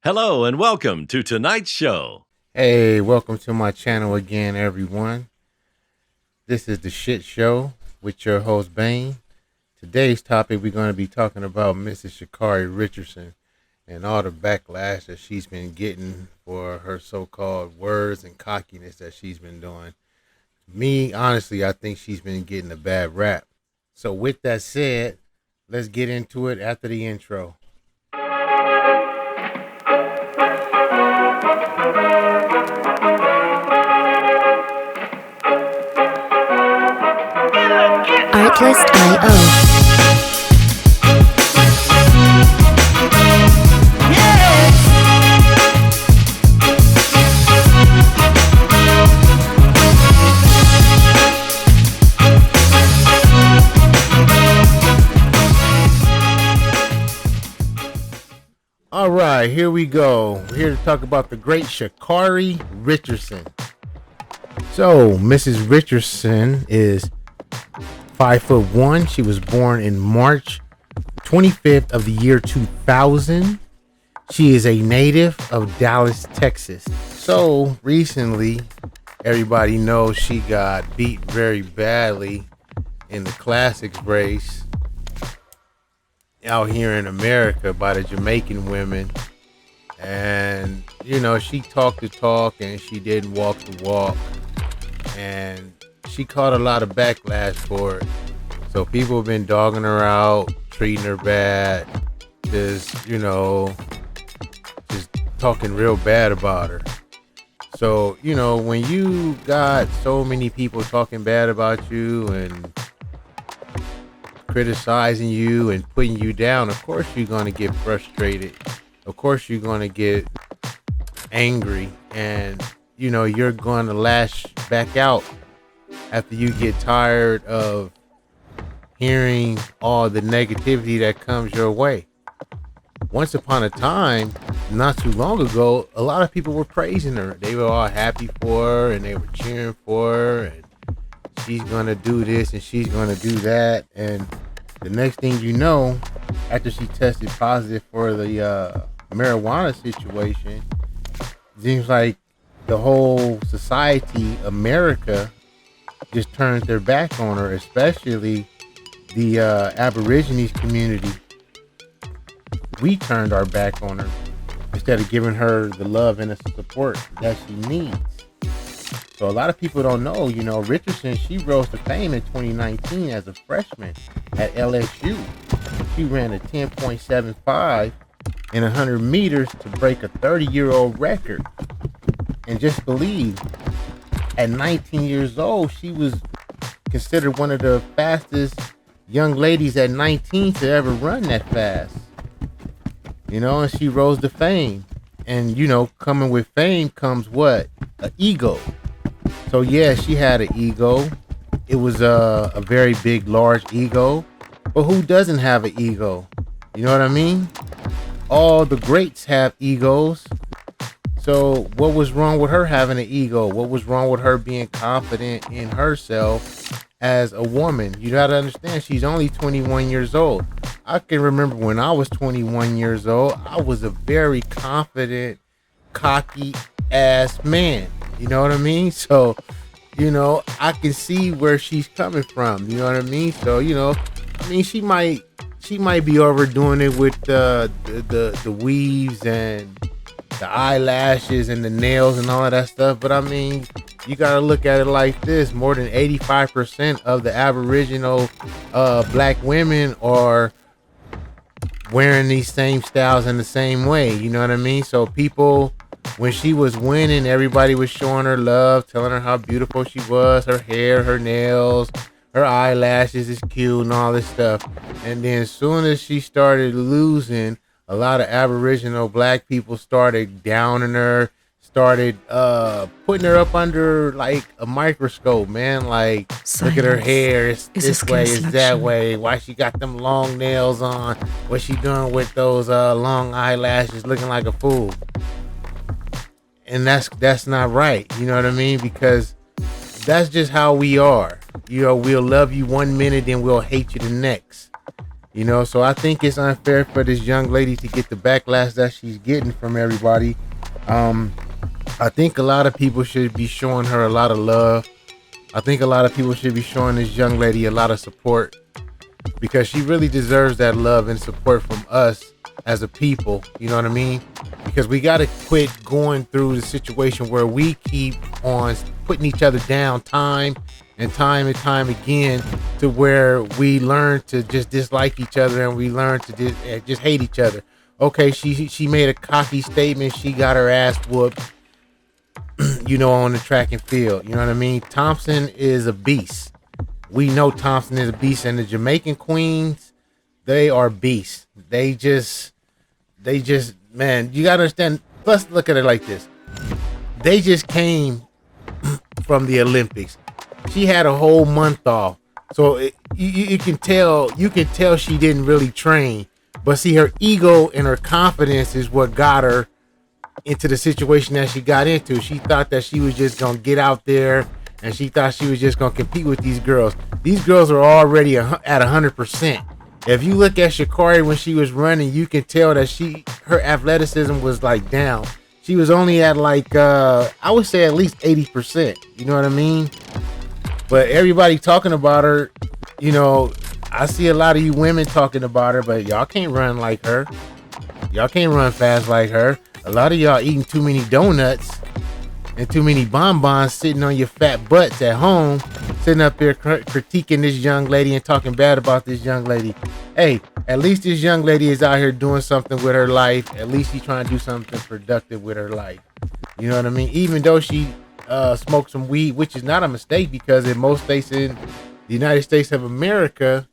Hello and welcome to tonight's show. Hey, welcome to my channel again, everyone. This is the Shit Show with your host, Bane. Today's topic, we're going to be talking about Mrs. Shacarri Richardson and all the backlash that she's been getting for her so-called words and cockiness that she's been doing. Me, honestly, I think she's been getting a bad rap. So with that said, let's get into it after the intro. Artlist.io. All right, here we go. We're here to talk about the great Shacarri Richardson. So, Mrs. Richardson is 5'1". She was born in March 25th of the year 2000. She is a native of Dallas, Texas. So, recently, everybody knows she got beat very badly in the classics race out here in America by the Jamaican women. And she talked the talk and she didn't walk the walk, and she caught a lot of backlash for it. So people have been dogging her out, treating her bad, just talking real bad about her. So when you got so many people talking bad about you and criticizing you and putting you down, of course you're going to get frustrated. Of course you're going to get angry, and you're going to lash back out after you get tired of hearing all the negativity that comes your way. Once upon a time, not too long ago, a lot of people were praising her. They were all happy for her and they were cheering for her, and she's going to do this and she's going to do that. And the next thing you know, after she tested positive for the marijuana situation, it seems like the whole society, America, just turned their back on her, especially the Aborigines community. We turned our back on her instead of giving her the love and the support that she needs. So a lot of people don't know, Richardson, she rose to fame in 2019 as a freshman at LSU. She ran a 10.75 in 100 meters to break a 30-year-old record. And just believe, at 19 years old, she was considered one of the fastest young ladies at 19 to ever run that fast. And she rose to fame. And, coming with fame comes what? An ego. So, yeah, she had an ego. It was a very big, large ego. But who doesn't have an ego? You know what I mean? All the greats have egos. So what was wrong with her having an ego? What was wrong with her being confident in herself as a woman? You got to understand, she's only 21 years old. I can remember when I was 21 years old, I was a very confident, cocky ass man. You know what I mean? So, I can see where she's coming from. You know what I mean? So, she might be overdoing it with the weaves and the eyelashes and the nails and all of that stuff. But I mean, you got to look at it like this. More than 85% of the Aboriginal black women are wearing these same styles in the same way. You know what I mean? So people, when she was winning, everybody was showing her love, telling her how beautiful she was, her hair, her nails, her eyelashes is cute and all this stuff. And then as soon as she started losing, a lot of Aboriginal black people started downing her, started putting her up under like a microscope, man. Like, look at her hair, it's this way, it's that way. Why she got them long nails on? What's she doing with those long eyelashes, looking like a fool? And that's not right. You know what I mean? Because that's just how we are. We'll love you one minute, then we'll hate you the next. So I think it's unfair for this young lady to get the backlash that she's getting from everybody. I think a lot of people should be showing her a lot of love. I think a lot of people should be showing this young lady a lot of support because she really deserves that love and support from us as a people. You know what I mean? Because we got to quit going through the situation where we keep on putting each other down time and time again to where we learn to just dislike each other and we learn to just hate each other. Okay, she made a cocky statement. She got her ass whooped, on the track and field. You know what I mean? Thompson is a beast. We know Thompson is a beast, and the Jamaican queens, they are beasts. They just, man, you gotta understand. Let's look at it like this. They just came from the Olympics. She had a whole month off, so you can tell she didn't really train. But see, her ego and her confidence is what got her into the situation that she got into. She thought that she was just gonna get out there, and she thought she was just gonna compete with these girls. These girls are already at 100%. If you look at Shacarri when she was running, you can tell that her athleticism was like down. She was only at like I would say at least 80%. You know what I mean? But everybody talking about her, I see a lot of you women talking about her, but y'all can't run like her. Y'all can't run fast like her. A lot of y'all eating too many donuts and too many bonbons sitting on your fat butts at home, sitting up there critiquing this young lady and talking bad about this young lady. Hey, at least this young lady is out here doing something with her life. At least she's trying to do something productive with her life. You know what I mean? Even though she smoked some weed, which is not a mistake because in most states in the United States of America,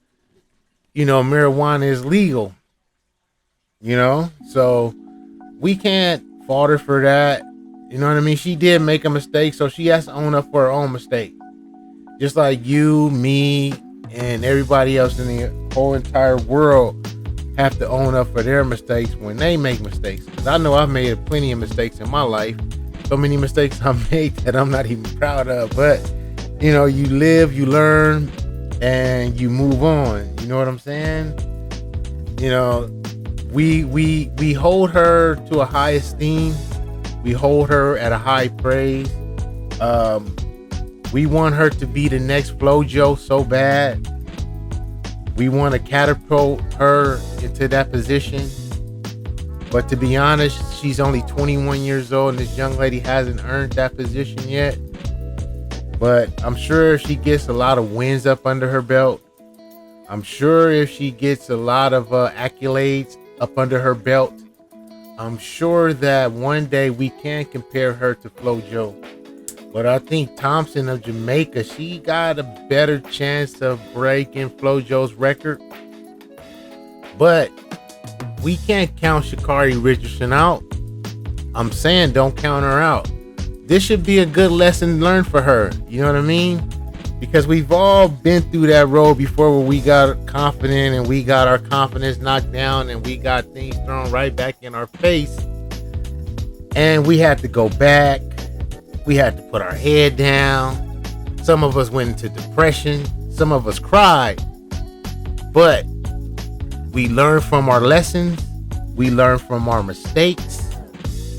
marijuana is legal. So we can't fault her for that. You know what I mean? She did make a mistake, so she has to own up for her own mistake. Just like you, me, and everybody else in the whole entire world have to own up for their mistakes when they make mistakes. Because I know I've made plenty of mistakes in my life. So many mistakes I made that I'm not even proud of. But, you live, you learn, and you move on. You know what I'm saying? We hold her to a high esteem. We hold her at a high praise. We want her to be the next FloJo so bad. We want to catapult her into that position. But to be honest, she's only 21 years old and this young lady hasn't earned that position yet. But I'm sure if she gets a lot of wins up under her belt, I'm sure if she gets a lot of accolades up under her belt, I'm sure that one day we can compare her to FloJo. But I think Thompson of Jamaica, she got a better chance of breaking FloJo's record. But we can't count Shacarri Richardson out. I'm saying don't count her out. This should be a good lesson learned for her. You know what I mean? Because we've all been through that road before where we got confident and we got our confidence knocked down and we got things thrown right back in our face. And we had to go back. We had to put our head down. Some of us went into depression. Some of us cried. But we learned from our lessons. We learned from our mistakes.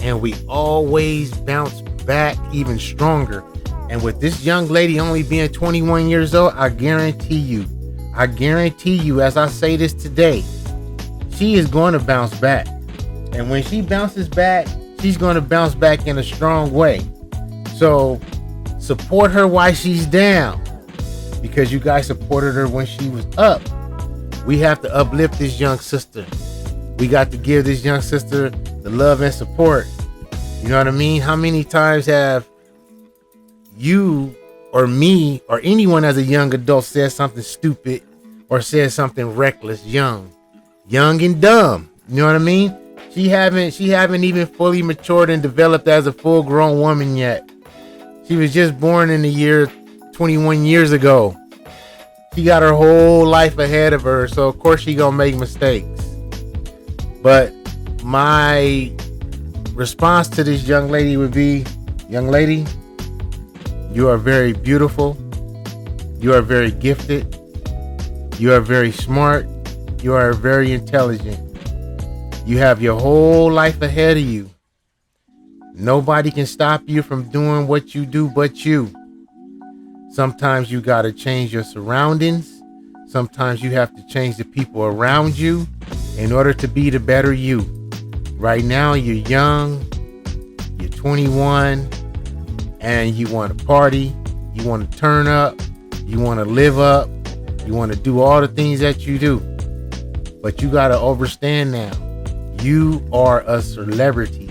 And we always bounce back even stronger. And with this young lady only being 21 years old, I guarantee you, as I say this today, she is going to bounce back. And when she bounces back, she's going to bounce back in a strong way. So support her while she's down, because you guys supported her when she was up. We have to uplift this young sister. We got to give this young sister the love and support. You know what I mean? How many times have you or me or anyone as a young adult said something stupid or said something reckless, young and dumb? You know what I mean? She haven't even fully matured and developed as a full-grown woman yet. She was just born in the year 21 years ago. She got her whole life ahead of her, so of course she gonna make mistakes. But my response to this young lady would be, young lady, you are very beautiful. You are very gifted. You are very smart. You are very intelligent. You have your whole life ahead of you. Nobody can stop you from doing what you do but you. Sometimes you got to change your surroundings. Sometimes you have to change the people around you in order to be the better you. Right now, you're young, you're 21, and you want to party, you want to turn up, you want to live up, you want to do all the things that you do. But you got to understand now, you are a celebrity.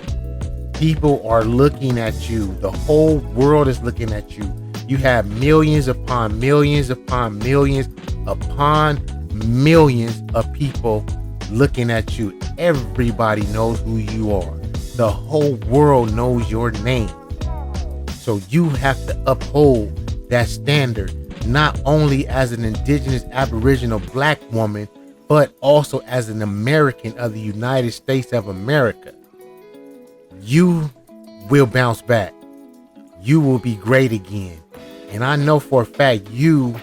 People are looking at you. The whole world is looking at you. You have millions upon millions upon millions upon millions of people looking at you. Everybody knows who you are. The whole world knows your name. So you have to uphold that standard, not only as an indigenous Aboriginal black woman, but also as an American of the United States of America. You will bounce back. You will be great again. And I know for a fact you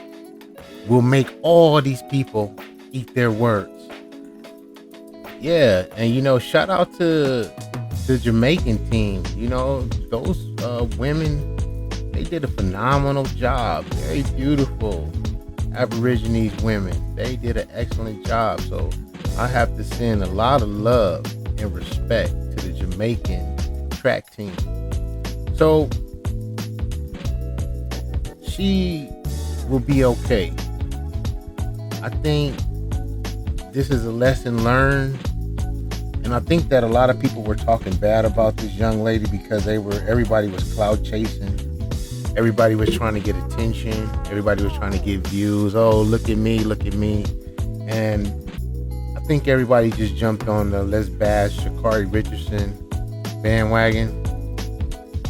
will make all these people eat their words. Yeah, and shout out to the Jamaican team. Those women, they did a phenomenal job. Very beautiful Aborigines women. They did an excellent job. So I have to send a lot of love and respect to the Jamaican track team. So she will be okay. I think this is a lesson learned. And I think that a lot of people were talking bad about this young lady because everybody was clout chasing. Everybody was trying to get attention. Everybody was trying to get views. Oh, look at me, look at me. And I think everybody just jumped on the let's bash Shacarri Richardson bandwagon.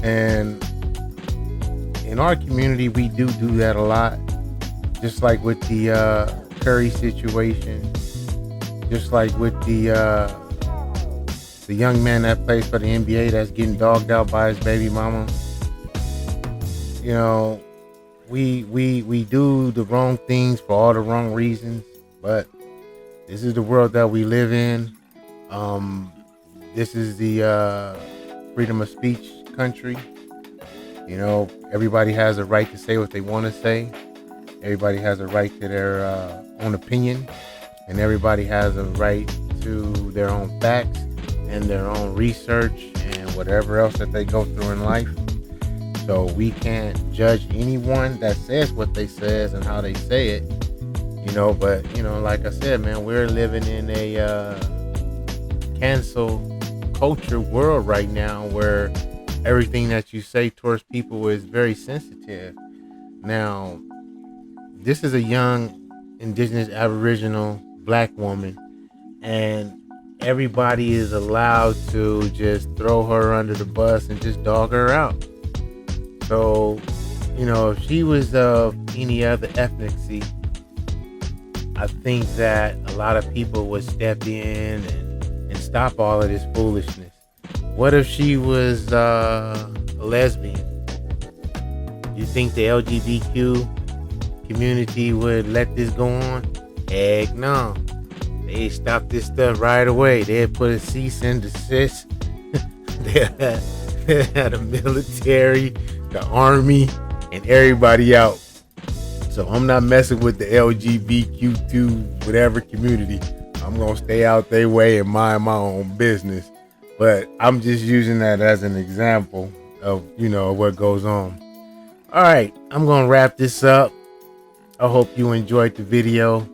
And in our community, we do that a lot. Just like with the Carri situation. Just like with the young man that plays for the NBA that's getting dogged out by his baby mama. We do the wrong things for all the wrong reasons, but this is the world that we live in. This is the freedom of speech country. Everybody has a right to say what they want to say. Everybody has a right to their own opinion, and everybody has a right to their own facts and their own research and whatever else that they go through in life. So we can't judge anyone that says what they says and how they say it, but like I said, man, we're living in a cancel culture world right now where everything that you say towards people is very sensitive. Now, this is a young indigenous Aboriginal black woman, and everybody is allowed to just throw her under the bus and just dog her out. So, if she was of any other ethnicity, I think that a lot of people would step in and stop all of this foolishness. What if she was a lesbian? You think the LGBTQ community would let this go on? Heck no. They stop this stuff right away. They'd put a cease and desist. They had the military, the army, and everybody out. So I'm not messing with the LGBTQ whatever community. I'm going to stay out their way and mind my own business. But I'm just using that as an example of, what goes on. All right, I'm going to wrap this up. I hope you enjoyed the video.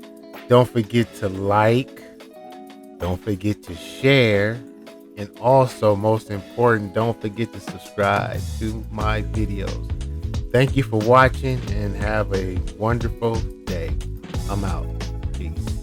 Don't forget to like. Don't forget to share. And also, most important, don't forget to subscribe to my videos. Thank you for watching and have a wonderful day. I'm out. Peace.